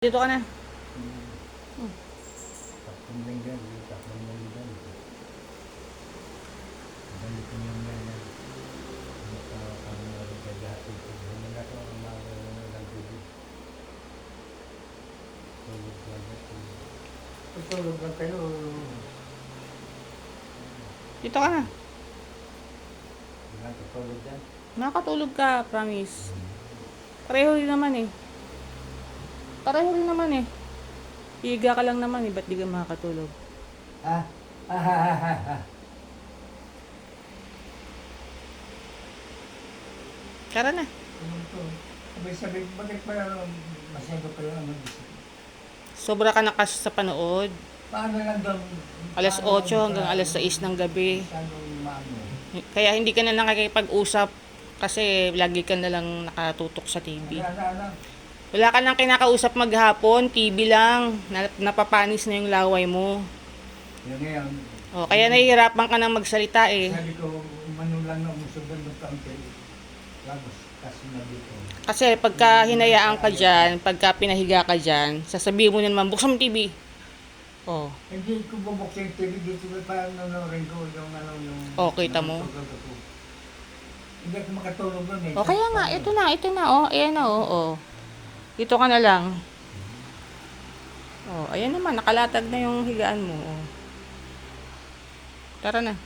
Dito ka na. Tatlong linggan, tatlong linggan. Balikin yung ganyan. Ang nagagati ko. Wala ko ang mga bibig. Tulog lang ako. Tutulog lang kayo. Dito ka na. Wala tutulog dyan. Makakatulog ka, promise. Pareho rin naman eh. Pareho rin naman eh. Higa ka lang naman eh. Ba't di ka makakatulog? Ah? Ah. Tara na. Sabay-sabay, bakit pa masyado pa lang ang Sobra ka na kasi sa panood. paano lang doon? Alas 8 hanggang alas 6 ng gabi. Masyadong maano. Kaya hindi ka na nakikipag-usap kasi lagi ka na lang nakatutok sa TV. Ano? Wala ka nang kinakausap maghapon, TV lang. Napapanis na yung laway mo. Yung ngayon, O, kaya nahihirapan ka nang magsalita eh. sabi ko, umano lang na umusugan ng kaunti. Lagos, kasi na dito. Kasi pagka hinayaan ka dyan, pagka pinahiga ka dyan, sasabihin mo na naman, buksan mo TV. Oh. Hindi ko bubuksan yung TV dito, parang nanonorin ko yung ano yung... Oh, kita mo. Hindi ako makatulog doon eh. O, kaya nga, ito na, oh. Ayan na, oh. Dito ka na lang. Oh, ayan naman, nakalatag na yung higaan mo. Oh. Tara na.